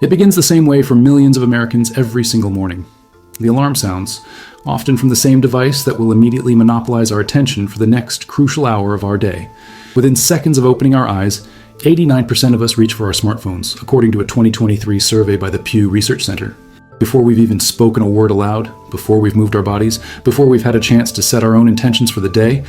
It begins the same way for millions of Americans every single morning. The alarm sounds, often from the same device that will immediately monopolize our attention for the next crucial hour of our day. Within seconds of opening our eyes, 89% of us reach for our smartphones, according to a 2023 survey by the Pew Research Center. Before we've even spoken a word aloud, before we've moved our bodies, before we've had a chance to set our own intentions for the day,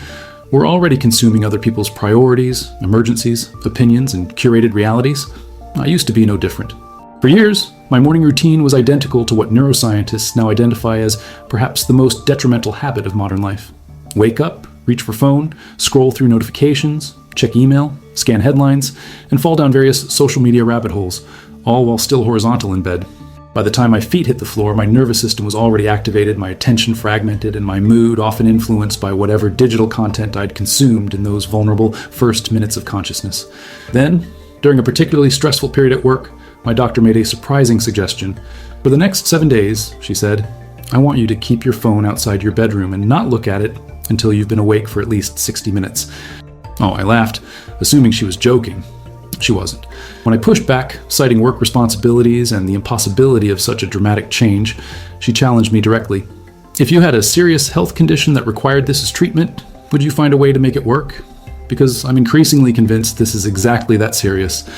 we're already consuming other people's priorities, emergencies, opinions, and curated realities. I used to be no different. For years, my morning routine was identical to what neuroscientists now identify as perhaps the most detrimental habit of modern life. Wake up, reach for phone, scroll through notifications, check email, scan headlines, and fall down various social media rabbit holes, all while still horizontal in bed. By the time my feet hit the floor, my nervous system was already activated, my attention fragmented, and my mood often influenced by whatever digital content I'd consumed in those vulnerable first minutes of consciousness. Then, during a particularly stressful period at work, my doctor made a surprising suggestion. For the next 7 days, she said, I want you to keep your phone outside your bedroom and not look at it until you've been awake for at least 60 minutes. Oh, I laughed, assuming she was joking. She wasn't. When I pushed back, citing work responsibilities and the impossibility of such a dramatic change, she challenged me directly. If you had a serious health condition that required this as treatment, would you find a way to make it work? Because I'm increasingly convinced this is exactly that serious.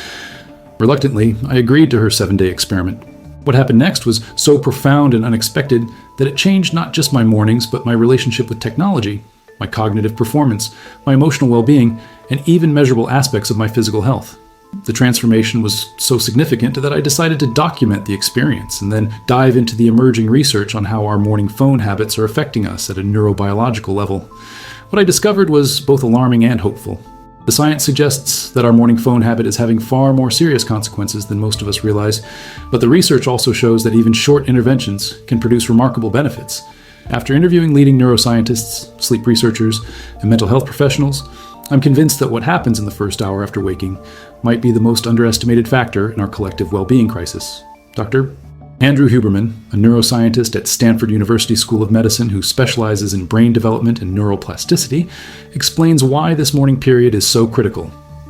Reluctantly, I agreed to her 7-day experiment. What happened next was so profound and unexpected that it changed not just my mornings, but my relationship with technology, my cognitive performance, my emotional well-being, and even measurable aspects of my physical health. The transformation was so significant that I decided to document the experience and then dive into the emerging research on how our morning phone habits are affecting us at a neurobiological level. What I discovered was both alarming and hopeful. The science suggests that our morning phone habit is having far more serious consequences than most of us realize, but the research also shows that even short interventions can produce remarkable benefits. After interviewing leading neuroscientists, sleep researchers, and mental health professionals, I'm convinced that what happens in the first hour after waking might be the most underestimated factor in our collective well-being crisis. Dr. Andrew Huberman, a neuroscientist at Stanford University School of Medicine who specializes in brain development and neuroplasticity, explains why this morning period is so critical.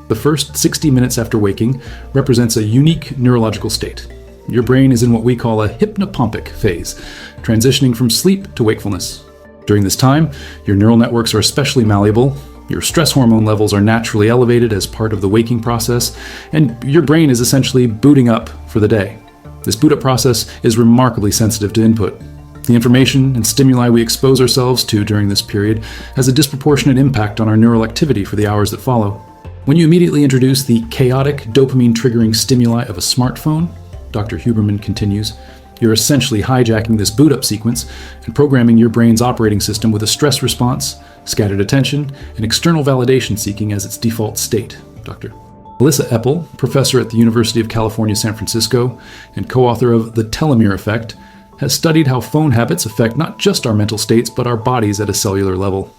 The first 60 minutes after waking represents a unique neurological state. Your brain is in what we call a hypnopompic phase, transitioning from sleep to wakefulness. During this time, your neural networks are especially malleable, your stress hormone levels are naturally elevated as part of the waking process, and your brain is essentially booting up for the day. This boot-up process is remarkably sensitive to input. The information and stimuli we expose ourselves to during this period has a disproportionate impact on our neural activity for the hours that follow. When you immediately introduce the chaotic dopamine-triggering stimuli of a smartphone, Dr. Huberman continues, you're essentially hijacking this boot-up sequence and programming your brain's operating system with a stress response, scattered attention, and external validation seeking as its default state, Dr. Melissa Epple, professor at the University of California, San Francisco, and co-author of The Telomere Effect, has studied how phone habits affect not just our mental states, but our bodies at a cellular level.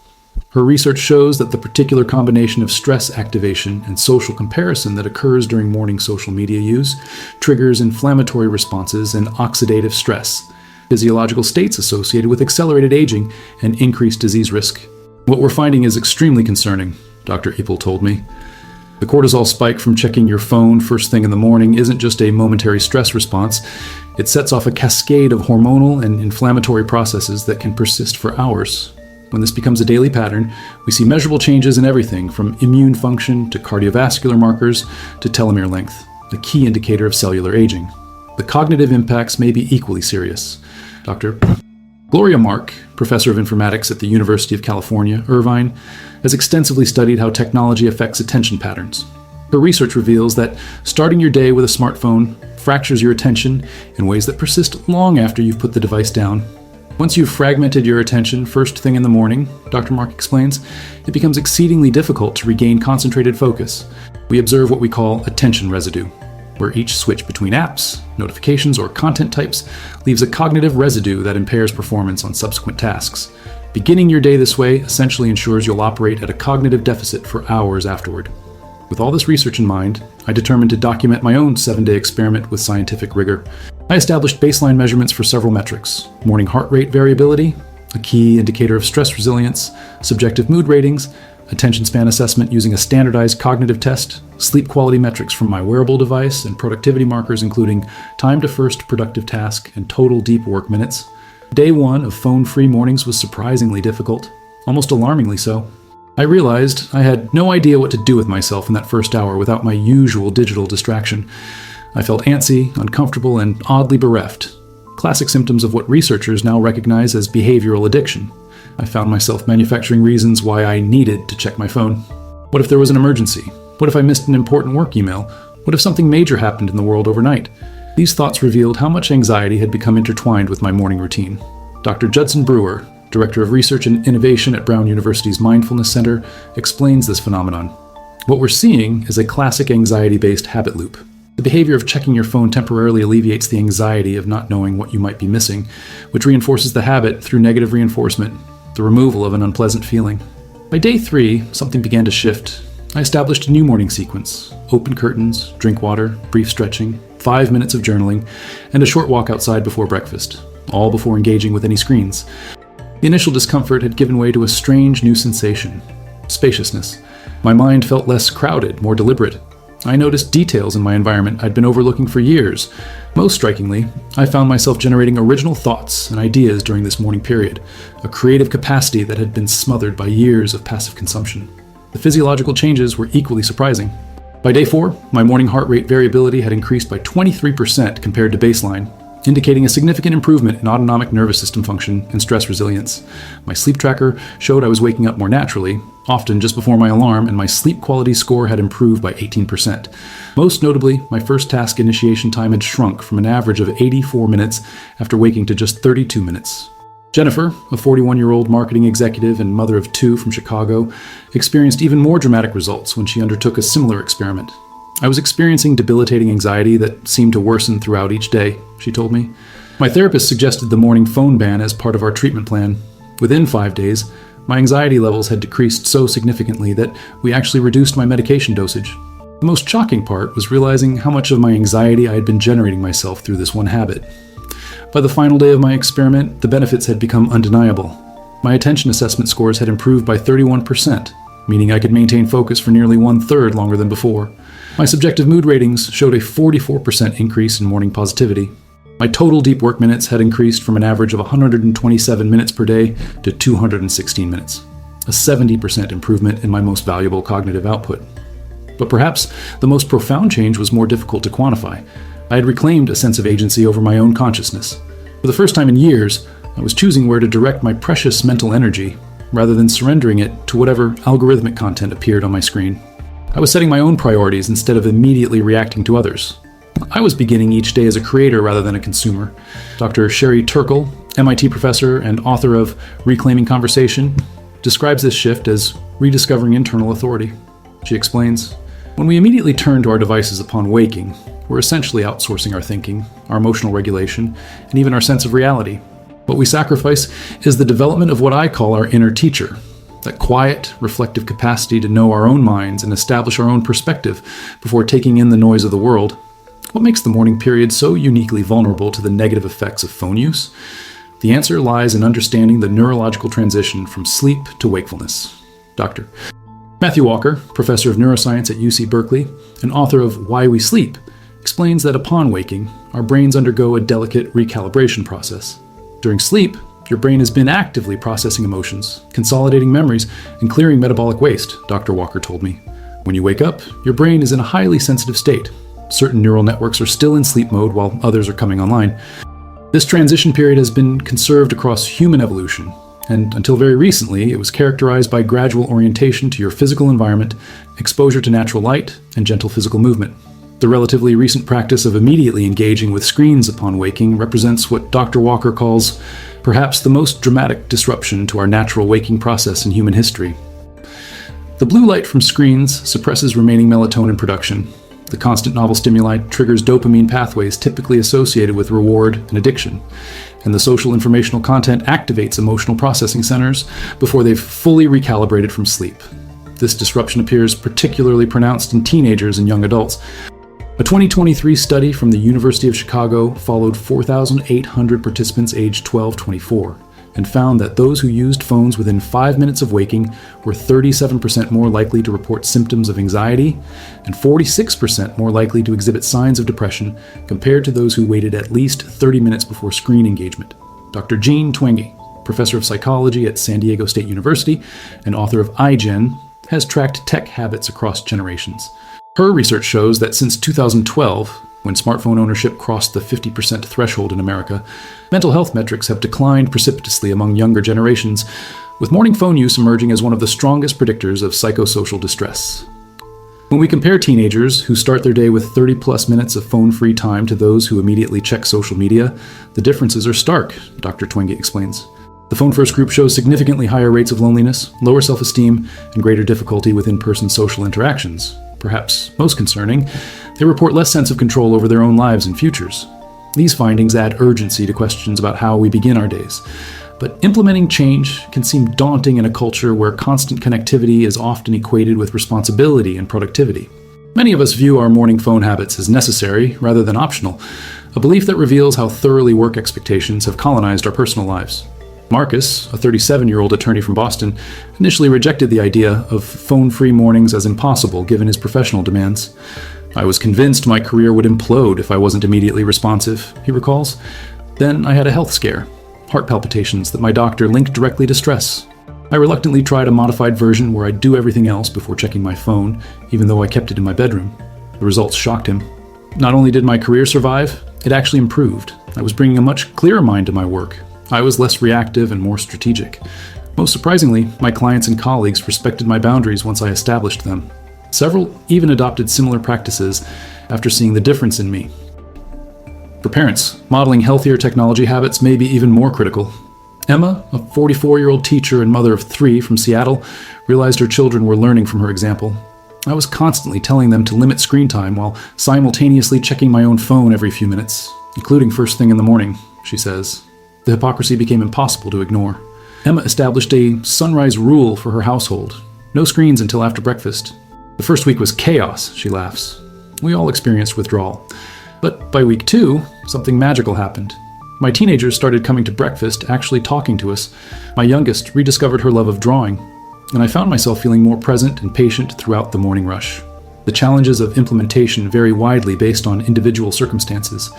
Her research shows that the particular combination of stress activation and social comparison that occurs during morning social media use triggers inflammatory responses and oxidative stress, physiological states associated with accelerated aging and increased disease risk. What we're finding is extremely concerning, Dr. Epple told me. The cortisol spike from checking your phone first thing in the morning isn't just a momentary stress response. It sets off a cascade of hormonal and inflammatory processes that can persist for hours. When this becomes a daily pattern, we see measurable changes in everything from immune function to cardiovascular markers to telomere length, a key indicator of cellular aging. The cognitive impacts may be equally serious. Dr. Gloria Mark, professor of informatics at the University of California, Irvine, has extensively studied how technology affects attention patterns. Her research reveals that starting your day with a smartphone fractures your attention in ways that persist long after you've put the device down. Once you've fragmented your attention first thing in the morning, Dr. Mark explains, it becomes exceedingly difficult to regain concentrated focus. We observe what we call attention residue, where each switch between apps, notifications, or content types leaves a cognitive residue that impairs performance on subsequent tasks. Beginning your day this way essentially ensures you'll operate at a cognitive deficit for hours afterward. With all this research in mind, I determined to document my own 7-day experiment with scientific rigor. I established baseline measurements for several metrics: morning heart rate variability, a key indicator of stress resilience, subjective mood ratings, attention span assessment using a standardized cognitive test, sleep quality metrics from my wearable device, and productivity markers including time to first productive task and total deep work minutes. Day 1 of phone-free mornings was surprisingly difficult, almost alarmingly so. I realized I had no idea what to do with myself in that first hour without my usual digital distraction. I felt antsy, uncomfortable, and oddly bereft. Classic symptoms of what researchers now recognize as behavioral addiction. I found myself manufacturing reasons why I needed to check my phone. What if there was an emergency? What if I missed an important work email? What if something major happened in the world overnight? These thoughts revealed how much anxiety had become intertwined with my morning routine. Dr. Judson Brewer, Director of Research and Innovation at Brown University's Mindfulness Center, explains this phenomenon. What we're seeing is a classic anxiety-based habit loop. The behavior of checking your phone temporarily alleviates the anxiety of not knowing what you might be missing, which reinforces the habit through negative reinforcement, the removal of an unpleasant feeling. By day 3, something began to shift. I established a new morning sequence: open curtains, drink water, brief stretching, 5 minutes of journaling, and a short walk outside before breakfast, all before engaging with any screens. The initial discomfort had given way to a strange new sensation: spaciousness. My mind felt less crowded, more deliberate. I noticed details in my environment I'd been overlooking for years. Most strikingly, I found myself generating original thoughts and ideas during this morning period, a creative capacity that had been smothered by years of passive consumption. The physiological changes were equally surprising. By day 4, my morning heart rate variability had increased by 23% compared to baseline, indicating a significant improvement in autonomic nervous system function and stress resilience. My sleep tracker showed I was waking up more naturally, often just before my alarm, and my sleep quality score had improved by 18%. Most notably, my first task initiation time had shrunk from an average of 84 minutes after waking to just 32 minutes. Jennifer, a 41-year-old marketing executive and mother of 2 from Chicago, experienced even more dramatic results when she undertook a similar experiment. I was experiencing debilitating anxiety that seemed to worsen throughout each day, she told me. My therapist suggested the morning phone ban as part of our treatment plan. Within 5 days, my anxiety levels had decreased so significantly that we actually reduced my medication dosage. The most shocking part was realizing how much of my anxiety I had been generating myself through this one habit. By the final day of my experiment, the benefits had become undeniable. My attention assessment scores had improved by 31%, meaning I could maintain focus for nearly 1/3 longer than before. My subjective mood ratings showed a 44% increase in morning positivity. My total deep work minutes had increased from an average of 127 minutes per day to 216 minutes, a 70% improvement in my most valuable cognitive output. But perhaps the most profound change was more difficult to quantify. I had reclaimed a sense of agency over my own consciousness. For the first time in years, I was choosing where to direct my precious mental energy, rather than surrendering it to whatever algorithmic content appeared on my screen. I was setting my own priorities instead of immediately reacting to others. I was beginning each day as a creator rather than a consumer. Dr. Sherry Turkle, MIT professor and author of Reclaiming Conversation, describes this shift as rediscovering internal authority. She explains, "When we immediately turn to our devices upon waking, we're essentially outsourcing our thinking, our emotional regulation, and even our sense of reality. What we sacrifice is the development of what I call our inner teacher, that quiet, reflective capacity to know our own minds and establish our own perspective before taking in the noise of the world. What makes the morning period so uniquely vulnerable to the negative effects of phone use? The answer lies in understanding the neurological transition from sleep to wakefulness." Dr. Matthew Walker, professor of neuroscience at UC Berkeley and author of Why We Sleep, explains that upon waking, our brains undergo a delicate recalibration process. During sleep, your brain has been actively processing emotions, consolidating memories, and clearing metabolic waste, Dr. Walker told me. When you wake up, your brain is in a highly sensitive state. Certain neural networks are still in sleep mode while others are coming online. This transition period has been conserved across human evolution, and until very recently, it was characterized by gradual orientation to your physical environment, exposure to natural light, and gentle physical movement. The relatively recent practice of immediately engaging with screens upon waking represents what Dr. Walker calls perhaps the most dramatic disruption to our natural waking process in human history. The blue light from screens suppresses remaining melatonin production. The constant novel stimuli triggers dopamine pathways typically associated with reward and addiction, and the social informational content activates emotional processing centers before they've fully recalibrated from sleep. This disruption appears particularly pronounced in teenagers and young adults. A 2023 study from the University of Chicago followed 4,800 participants aged 12-24. and found that those who used phones within 5 minutes of waking were 37% more likely to report symptoms of anxiety and 46% more likely to exhibit signs of depression compared to those who waited at least 30 minutes before screen engagement. Dr. Jean Twenge, professor of psychology at San Diego State University and author of iGen, has tracked tech habits across generations. Her research shows that since 2012, when smartphone ownership crossed the 50% threshold in America, mental health metrics have declined precipitously among younger generations, with morning phone use emerging as one of the strongest predictors of psychosocial distress. When we compare teenagers who start their day with 30-plus minutes of phone-free time to those who immediately check social media, the differences are stark, Dr. Twenge explains. The phone-first group shows significantly higher rates of loneliness, lower self-esteem, and greater difficulty with in-person social interactions. Perhaps most concerning, they report less sense of control over their own lives and futures. These findings add urgency to questions about how we begin our days. But implementing change can seem daunting in a culture where constant connectivity is often equated with responsibility and productivity. Many of us view our morning phone habits as necessary rather than optional, a belief that reveals how thoroughly work expectations have colonized our personal lives. Marcus, a 37-year-old attorney from Boston, initially rejected the idea of phone-free mornings as impossible given his professional demands. "I was convinced my career would implode if I wasn't immediately responsive," he recalls. "Then I had a health scare, heart palpitations that my doctor linked directly to stress. I reluctantly tried a modified version where I'd do everything else before checking my phone, even though I kept it in my bedroom. The results shocked him. Not only did my career survive, it actually improved. I was bringing a much clearer mind to my work. I was less reactive and more strategic. Most surprisingly, my clients and colleagues respected my boundaries once I established them. Several even adopted similar practices after seeing the difference in me." For parents, modeling healthier technology habits may be even more critical. Emma, a 44-year-old teacher and mother of 3 from Seattle, realized her children were learning from her example. "I was constantly telling them to limit screen time while simultaneously checking my own phone every few minutes, including first thing in the morning," she says. The hypocrisy became impossible to ignore. Emma established a sunrise rule for her household: no screens until after breakfast. "The first week was chaos," she laughs. "We all experienced withdrawal. But by week 2, something magical happened. My teenagers started coming to breakfast, actually talking to us. My youngest rediscovered her love of drawing, and I found myself feeling more present and patient throughout the morning rush." The challenges of implementation vary widely based on individual circumstances.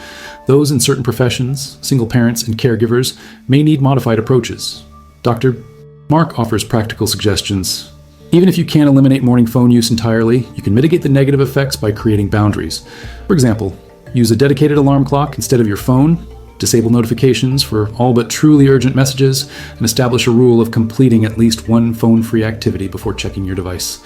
Those in certain professions, single parents, and caregivers may need modified approaches. Dr. Mark offers practical suggestions. Even if you can't eliminate morning phone use entirely, you can mitigate the negative effects by creating boundaries. For example, use a dedicated alarm clock instead of your phone, disable notifications for all but truly urgent messages, and establish a rule of completing at least one phone-free activity before checking your device.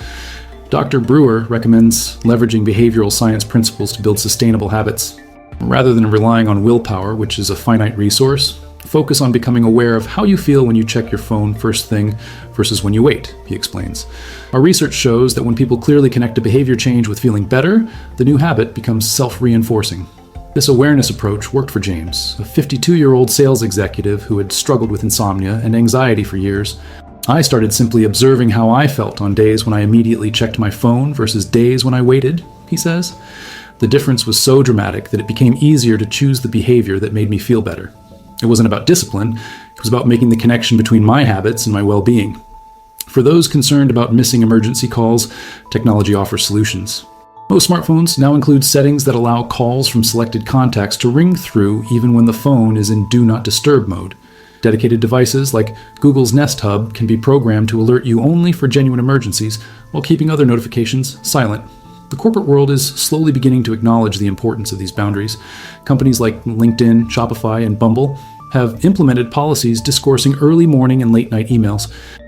Dr. Brewer recommends leveraging behavioral science principles to build sustainable habits. Rather than relying on willpower, which is a finite resource, focus on becoming aware of how you feel when you check your phone first thing versus when you wait, he explains. Our research shows that when people clearly connect a behavior change with feeling better, the new habit becomes self-reinforcing. This awareness approach worked for James, a 52-year-old sales executive who had struggled with insomnia and anxiety for years. "I started simply observing how I felt on days when I immediately checked my phone versus days when I waited," he says. "The difference was so dramatic that it became easier to choose the behavior that made me feel better. It wasn't about discipline, it was about making the connection between my habits and my well-being." For those concerned about missing emergency calls, technology offers solutions. Most smartphones now include settings that allow calls from selected contacts to ring through even when the phone is in Do Not Disturb mode. Dedicated devices like Google's Nest Hub can be programmed to alert you only for genuine emergencies while keeping other notifications silent. The corporate world is slowly beginning to acknowledge the importance of these boundaries. Companies like LinkedIn, Shopify, and Bumble have implemented policies discoursing early morning and late night emails.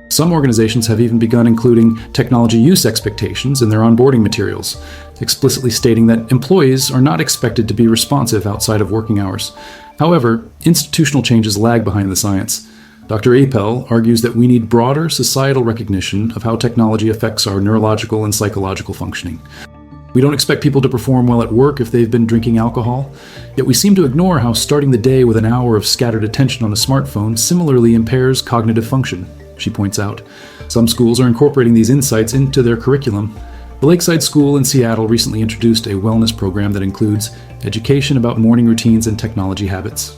Some organizations have even begun including technology use expectations in their onboarding materials, explicitly stating that employees are not expected to be responsive outside of working hours. However, institutional changes lag behind the science. Dr. Appel argues that we need broader societal recognition of how technology affects our neurological and psychological functioning. We don't expect people to perform well at work if they've been drinking alcohol, yet we seem to ignore how starting the day with an hour of scattered attention on a smartphone similarly impairs cognitive function, she points out. Some schools are incorporating these insights into their curriculum. The Lakeside School in Seattle recently introduced a wellness program that includes education about morning routines and technology habits.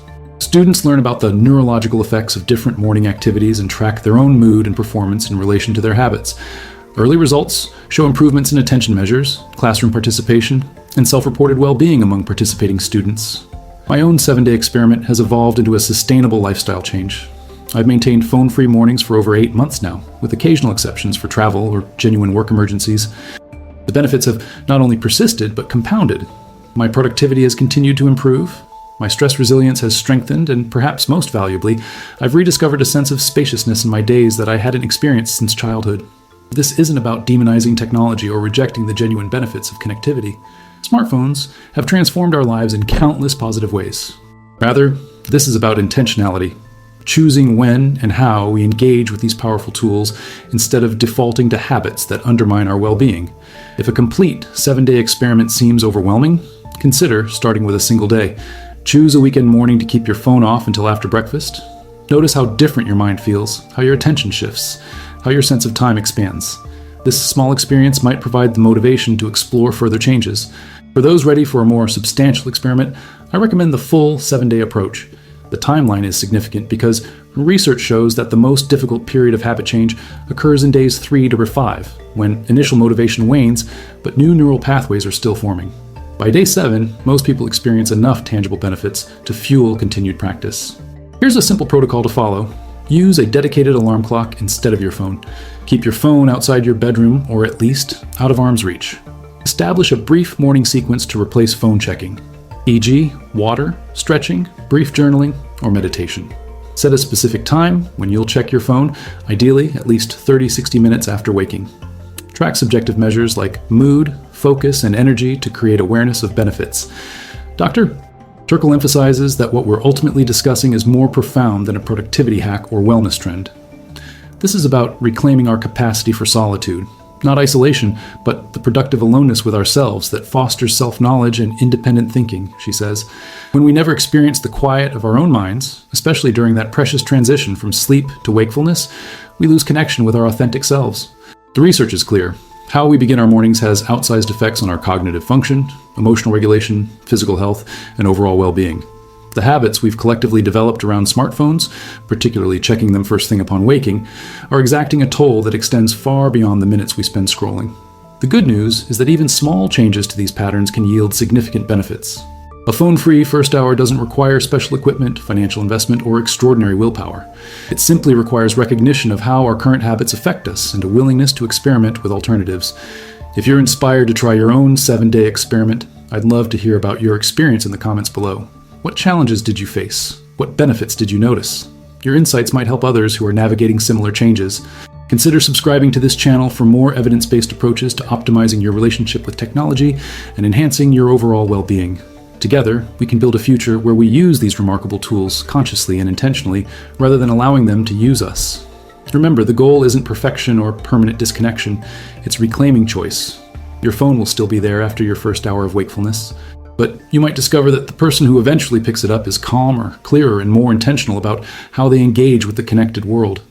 Students learn about the neurological effects of different morning activities and track their own mood and performance in relation to their habits. Early results show improvements in attention measures, classroom participation, and self-reported well-being among participating students. My own 7-day experiment has evolved into a sustainable lifestyle change. I've maintained phone-free mornings for over 8 months now, with occasional exceptions for travel or genuine work emergencies. The benefits have not only persisted, but compounded. My productivity has continued to improve, my stress resilience has strengthened, and perhaps most valuably, I've rediscovered a sense of spaciousness in my days that I hadn't experienced since childhood. This isn't about demonizing technology or rejecting the genuine benefits of connectivity. Smartphones have transformed our lives in countless positive ways. Rather, this is about intentionality, choosing when and how we engage with these powerful tools instead of defaulting to habits that undermine our well-being. If a complete 7-day experiment seems overwhelming, consider starting with a single day. Choose a weekend morning to keep your phone off until after breakfast. Notice how different your mind feels, how your attention shifts, how your sense of time expands. This small experience might provide the motivation to explore further changes. For those ready for a more substantial experiment, I recommend the full 7-day approach. The timeline is significant because research shows that the most difficult period of habit change occurs in days 3 to 5, when initial motivation wanes, but new neural pathways are still forming. By day 7, most people experience enough tangible benefits to fuel continued practice. Here's a simple protocol to follow. Use a dedicated alarm clock instead of your phone. Keep your phone outside your bedroom, or at least out of arm's reach. Establish a brief morning sequence to replace phone checking, e.g., water, stretching, brief journaling, or meditation. Set a specific time when you'll check your phone, ideally at least 30-60 minutes after waking. Track subjective measures like mood, focus, and energy to create awareness of benefits. Dr. Turkle emphasizes that what we're ultimately discussing is more profound than a productivity hack or wellness trend. This is about reclaiming our capacity for solitude, not isolation, but the productive aloneness with ourselves that fosters self-knowledge and independent thinking, she says. When we never experience the quiet of our own minds, especially during that precious transition from sleep to wakefulness, we lose connection with our authentic selves. The research is clear. How we begin our mornings has outsized effects on our cognitive function, emotional regulation, physical health, and overall well-being. The habits we've collectively developed around smartphones, particularly checking them first thing upon waking, are exacting a toll that extends far beyond the minutes we spend scrolling. The good news is that even small changes to these patterns can yield significant benefits. A phone-free first hour doesn't require special equipment, financial investment, or extraordinary willpower. It simply requires recognition of how our current habits affect us and a willingness to experiment with alternatives. If you're inspired to try your own 7-day experiment, I'd love to hear about your experience in the comments below. What challenges did you face? What benefits did you notice? Your insights might help others who are navigating similar changes. Consider subscribing to this channel for more evidence-based approaches to optimizing your relationship with technology and enhancing your overall well-being. Together, we can build a future where we use these remarkable tools consciously and intentionally, rather than allowing them to use us. Remember, the goal isn't perfection or permanent disconnection, it's reclaiming choice. Your phone will still be there after your first hour of wakefulness, but you might discover that the person who eventually picks it up is calmer, clearer, and more intentional about how they engage with the connected world.